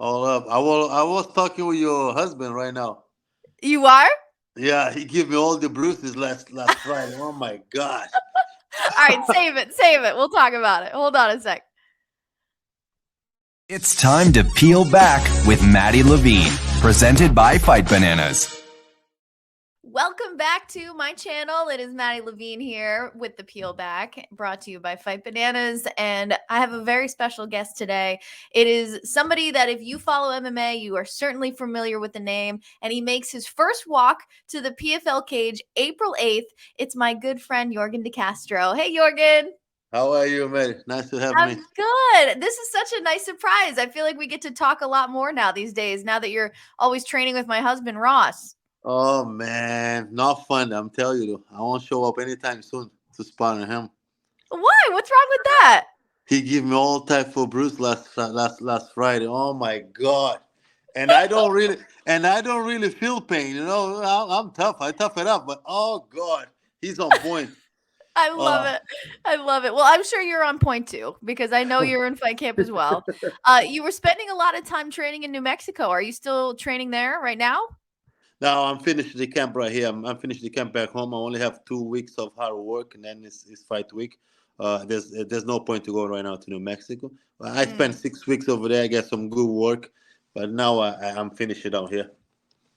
All up. I was talking with your husband right now. You are? Yeah, he gave me all the bruises last Friday. Oh my gosh. All right, save it. Save it. We'll talk about it. Hold on a sec. It's time to peel back with Maddie Levine, presented by Fight Bananas. Welcome back to my channel. It is Maddie Levine here with the Peel Back, brought to you by Fight Bananas. And I have a very special guest today. It is somebody that if you follow MMA, you are certainly familiar with the name. And he makes his first walk to the PFL cage April 8th. It's my good friend, Yorgan de Castro. Hey, Yorgan. How are you, man? Nice to have I'm me. good. This is such a nice surprise. I feel like we get to talk a lot more now these days, now that you're always training with my husband, Ross. Oh man, not fun. I'm telling you, I won't show up anytime soon to spar on him. Why? What's wrong with that? He gave me all type of bruise last Friday. Oh my god. And I don't really feel pain. I'm tough. I tough it up. But oh god, he's on point. I love Uh, it. I love it. Well, I'm sure you're on point too, because I know you're in fight camp as well. You were spending a lot of time training in New Mexico. Are you still training there right now? Now I'm finished the camp right here. I'm finished the camp back home. I only have 2 weeks of hard work, and then it's fight week. There's no point to go right now to New Mexico. I spent Mm, 6 weeks over there. I got some good work, but now I'm finishing out here.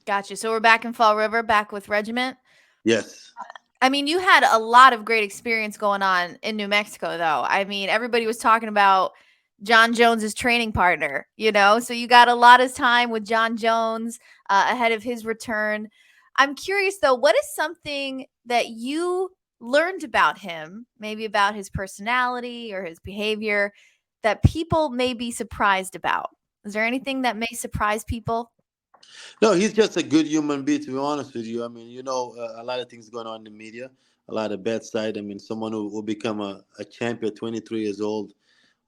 gotcha. So we're back in Fall River, back with Regiment. Yes. I mean, you had a lot of great experience going on in New Mexico, though. I mean, everybody was talking about John Jones's training partner, so you got a lot of time with John Jones ahead of his return. I'm curious, though, what is something that you learned about him, maybe about his personality or his behavior, that people may be surprised about? Is there anything that may surprise people? No, he's just a good human being. To be honest with you, I mean, a lot of things going on in the media, a lot of bad side. I mean, someone who will become a champion, 23 years old,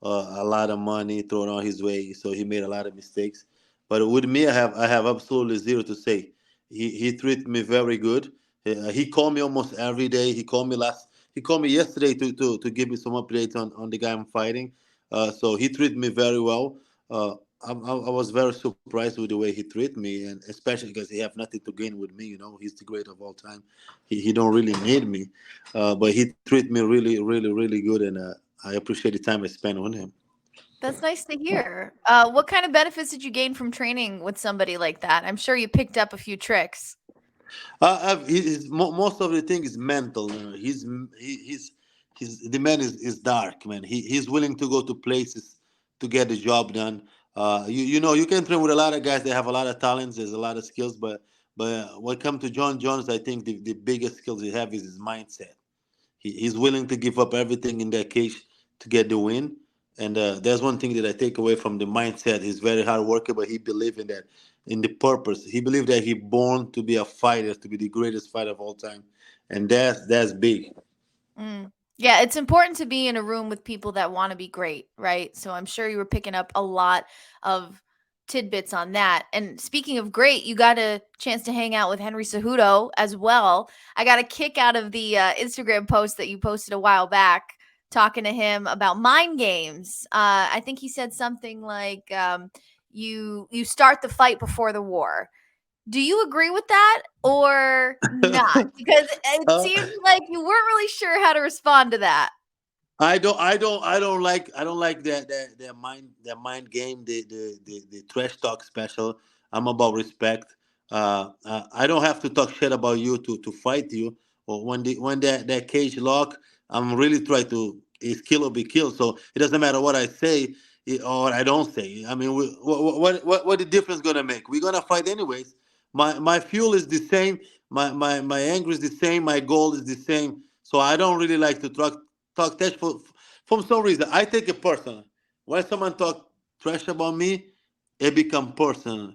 a lot of money thrown on his way, so he made a lot of mistakes. But with me, I have absolutely zero to say. He treated me very good. He called me almost every day. He called me yesterday to give me some updates on the guy I'm fighting. So he treated me very well. I was very surprised with the way he treated me, and especially because he have nothing to gain with me. He's the great of all time. He don't really need me, but he treated me really, really, really good, and I appreciate the time I spent on him. That's nice to hear. What kind of benefits did you gain from training with somebody like that? I'm sure you picked up a few tricks. Most of the thing is mental. The man is dark, man. He's willing to go to places to get the job done. You can train with a lot of guys that have a lot of talents. There's a lot of skills, but when it comes to John Jones, I think the biggest skills he have is his mindset. He's willing to give up everything in that case to get the win. And there's one thing that I take away from the mindset. He's very hard worker, but he believes in that, in the purpose. He believes that he born to be a fighter, to be the greatest fighter of all time, and that's big. Mm. Yeah, it's important to be in a room with people that want to be great, right? So I'm sure you were picking up a lot of tidbits on that. And speaking of great, you got a chance to hang out with Henry Cejudo as well. I got a kick out of the Instagram post that you posted a while back talking to him about mind games. I think he said something like you start the fight before the war. Do you agree with that or not? Because it uh, seems like you weren't really sure how to respond to that. I don't like that mind game, the trash talk special. I'm about respect. I don't have to talk shit about you to fight you. Or when that cage lock, I'm really trying to is kill or be killed. So it doesn't matter what I say or I don't say. I mean, what the difference gonna make? We're gonna fight anyways. My fuel is the same. My anger is the same. My goal is the same. So I don't really like to talk trash for some reason. I take it personal. When someone talk trash about me, it become personal.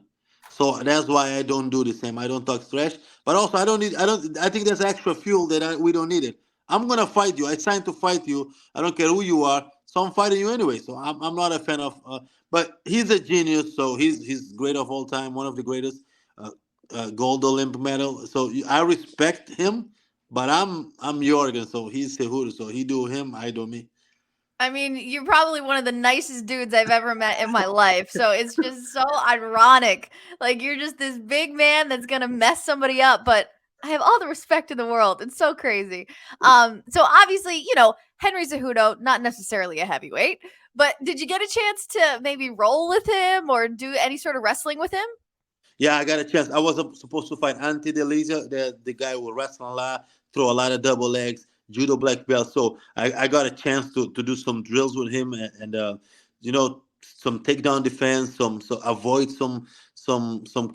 So that's why I don't do the same. I don't talk trash, but also I don't need. I don't. I think that's extra fuel that we don't need it. I'm gonna fight you. I signed to fight you. I don't care who you are. So I'm fighting you anyway. So I'm not a fan of. But he's a genius. So he's great of all time. One of the greatest. Uh, Gold Olympic medal. So I respect him. But I'm Jorgen, so he's Cejudo. So he do him, I do me. I mean, you're probably one of the nicest dudes I've ever met in my life. So it's just so ironic. Like you're just this big man that's gonna mess somebody up, but I have all the respect in the world. It's so crazy. So obviously, Henry Cejudo, not necessarily a heavyweight, but did you get a chance to maybe roll with him or do any sort of wrestling with him? Yeah, I got a chance. I was supposed to fight Ante Delizia, the guy who wrestle a lot, throw a lot of double legs, judo black belt. So I got a chance to do some drills with him and some takedown defense, so avoid some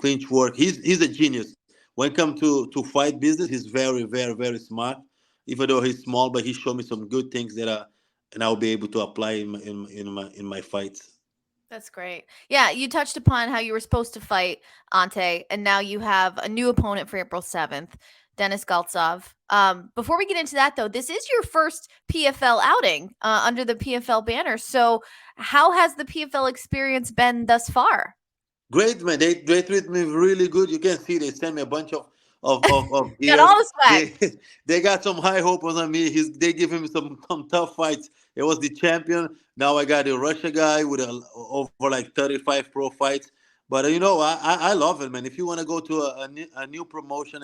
clinch work. He's a genius. When it comes to fight business, he's very very very smart. Even though he's small, but he showed me some good things that and I'll be able to apply in my fights. That's great. Yeah, you touched upon how you were supposed to fight Ante, and now you have a new opponent for April 7th, Dennis Galtsov. Before we get into that, though, this is your first PFL outing under the PFL banner. So, how has the PFL experience been thus far? Great, man. They treat me really good. You can see they send me a bunch of Got gears. all the swag. They they got some high hopes on me. They give him some tough fights. It was the champion. Now I got a Russia guy with over like 35 pro fights. But I love it, man. If you want to go to a new promotion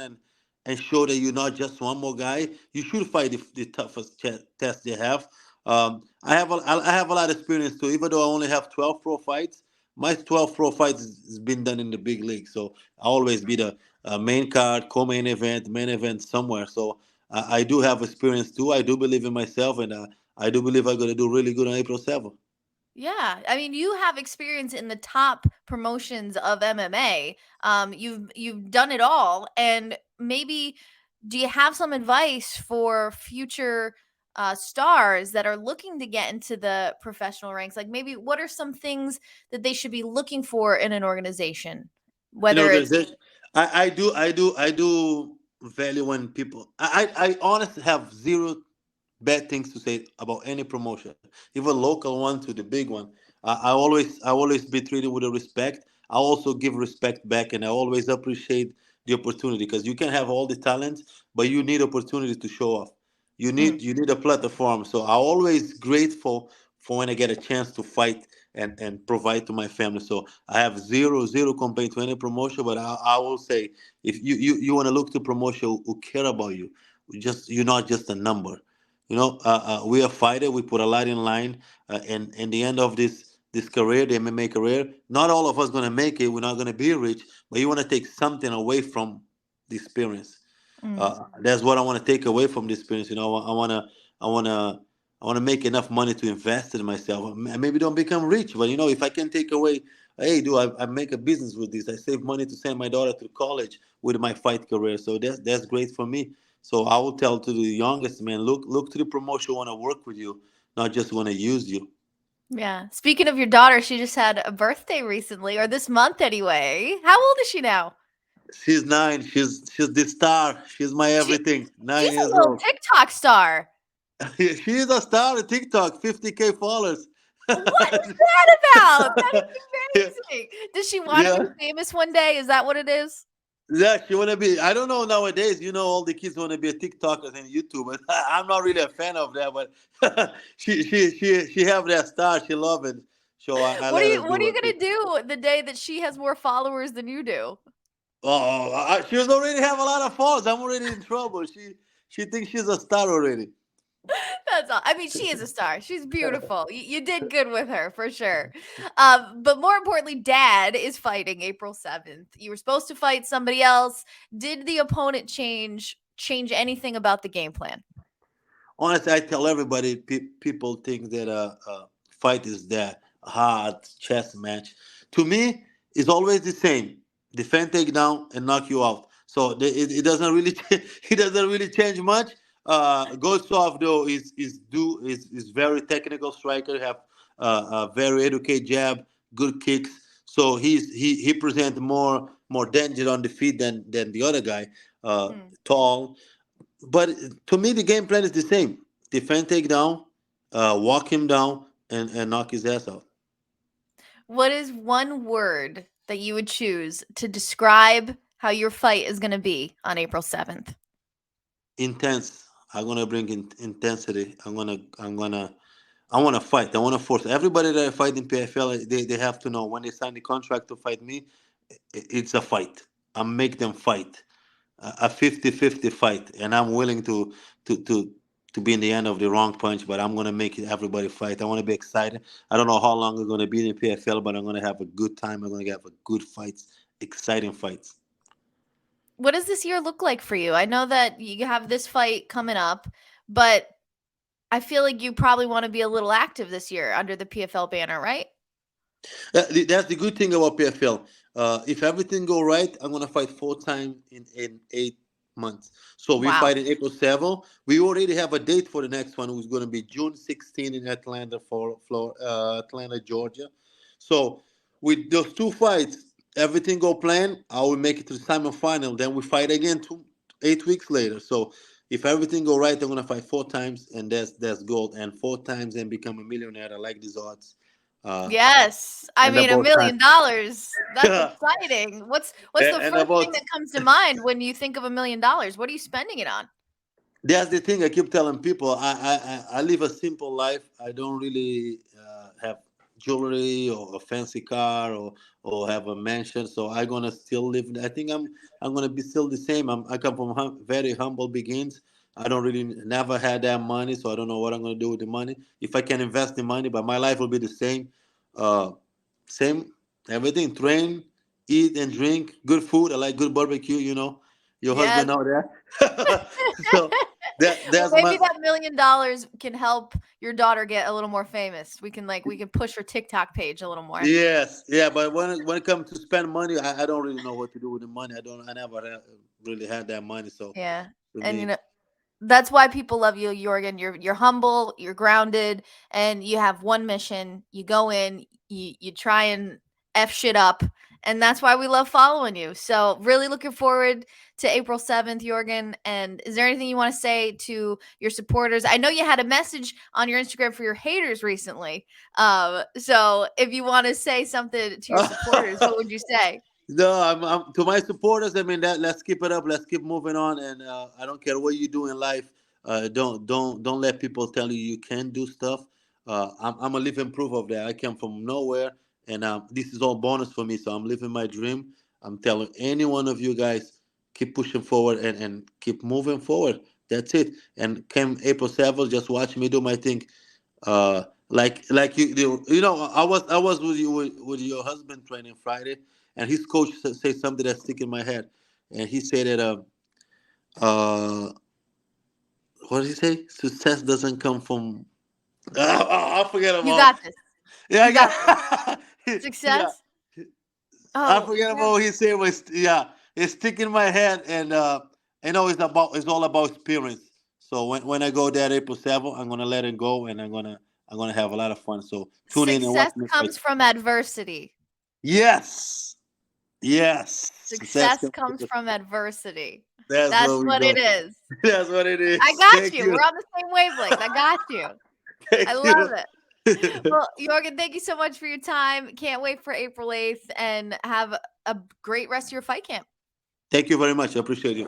and show that you're not just one more guy, you should fight the toughest test they have. I have a lot of experience too. Even though I only have 12 pro fights, my 12 pro fights has been done in the big league. So I always be the main card, co-main event, main event somewhere. So I do have experience too. I do believe in myself, and I do believe I'm gonna do really good on April 7th. Yeah, I mean, you have experience in the top promotions of MMA. You've done it all, and maybe do you have some advice for future stars that are looking to get into the professional ranks? Like, maybe what are some things that they should be looking for in an organization? In Whether it's organization, I do value when people. I honestly have zero bad things to say about any promotion, even local one to the big one. I always be treated with a respect. I also give respect back, and I always appreciate the opportunity because you can have all the talent, but you need opportunity to show off. You Mm, need you need a platform. So I always grateful for when I get a chance to fight and provide to my family. So I have zero complaint to any promotion, but I will say if you want to look to promotion who care about you, you're not just a number. We are fighter. We put a lot in line, and in the end of this career, the MMA career, not all of us gonna make it. We're not gonna be rich, but you want to take something away from the experience. mm. That's what I want to take away from this experience. I wanna, I wanna make enough money to invest in myself. Maybe don't become rich, but if I can take away, hey, do I make a business with this? I save money to send my daughter to college with my fight career, so that's great for me. So I will tell to the youngest man, look to the promotion want to work with you, not just want to use you. Yeah. Speaking of your daughter, she just had a birthday recently, or this month anyway. How old is she now? She's 9. She's the star. She's my She everything. nine she's a years little old. TikTok star. She is a star on TikTok, 50K followers. What is that about? That yeah, is amazing. Does she wanna be yeah, famous one day? Is that what it is? yeah. She wanna be. I don't know nowadays. All the kids wanna be a TikTokers and YouTubers. I'm not really a fan of that, but she have that star. She love it. So I What are let you her what are do you her thing. gonna do the day that she has more followers than you do? Oh, she already have a lot of followers. I'm already in trouble. She thinks she's a star already. That's all. I mean, she is a star. She's beautiful. You did good with her for sure. But more importantly, Dad is fighting April 7th. You were supposed to fight somebody else. Did the opponent change anything about the game plan? Honestly, I tell everybody, people think that fight is that hard chess match. To me, it's always the same: defend, take down, and knock you out. So it doesn't really it doesn't really change much. Gosov though is very technical striker, have a very educated jab, good kicks. So he presents more danger on the feet than the other guy. Mm. Tall, but to me, the game plan is the same: defend, take down, walk him down, and knock his ass out. What is one word that you would choose to describe how your fight is going to be on April 7th? Intense. I'm gonna bring intensity. I'm gonna I want to fight. I want to force everybody that I fight in PFL. They have to know when they sign the contract to fight me, it's a fight. I make them fight a 50-50 fight, and I'm willing to to to be in the end of the wrong punch, but I'm gonna make everybody fight. I want to be excited. I don't know how long I'm gonna be in PFL, but I'm gonna have a good time. I'm gonna have a good fights, exciting fights. What does this year look like for you? I know that you have this fight coming up, but I feel like you probably want to be a little active this year under the PFL banner, right? That's the good thing about PFL. If everything go right, I'm gonna fight 4 times in 8 months. So we Wow. fight in April 7. We already have a date for the next one, who's gonna be June 16 in Atlanta, Atlanta, Georgia. So with those two fights, everything go plan. I will make it to the semifinal. Then we fight again 8 weeks later. So if everything go right, I'm gonna fight 4 times, and that's gold. And 4 times and become a millionaire. I like these odds. Uh, Yes. I and mean, $1 about time. million. That's exciting. What's the And first thing about that comes to mind when you think of $1 million? What are you spending it on? that's the thing I keep telling people. I live a simple life. I don't really have jewelry or a fancy car or have a mansion. So I'm gonna still live. I think I'm gonna be still the same. I come from very humble beginnings. I don't really never had that money, so I don't know what I'm gonna do with the money. If I can invest the money, but my life will be the same. Uh, Same everything. Train, eat and drink. Good food. I like good barbecue. Your husband Yes. out there. So Well, that's maybe my that $1 million can help your daughter get a little more famous. We can push her TikTok page a little more. yes, yeah. But when it comes to spend money, I don't really know what to do with the money. I never really had that money. So Yeah. for And me, that's why people love you, Jorgen. You're humble, you're grounded, and you have one mission. You go in, you try and F shit up, and that's why we love following you. So really looking forward to April 7th, Jorgen. And is there anything you want to say to your supporters? I know you had a message on your Instagram for your haters recently. So if you want to say something to your supporters, what would you say? no, I'm to my supporters. I mean that. Let's keep it up. Let's keep moving on. And I don't care what you do in life. Don't let people tell you you can't do stuff. I'm a living proof of that. I came from nowhere, and this is all bonus for me. So I'm living my dream. I'm telling any one of you guys, keep pushing forward and keep moving forward. That's it. And came April 7th, just watch me do my thing. Like I was with you with your husband training Friday, and his coach say something that stick in my head, and he said that uh what did he say? Success doesn't come from. I forget You about. got this. Yeah, I You got this. got. Yeah, Success. I Oh, forget about what he said. Was yeah, it's stick in my head, and I know it's all about experience. So when I go there April 7th, I'm gonna let it go, and I'm gonna have a lot of fun. So tune in and watch success me fight. comes from adversity. Yes. Yes. Success Success comes comes from. from adversity. That's That's where we what it go. is. That's what it I is. got Thank you. We're you. on the same wavelength. I got you. I Thank love you. it. Well, Jorgen, thank you so much for your time. Can't wait for April 8th and have a great rest of your fight camp. Thank you very much. I appreciate you.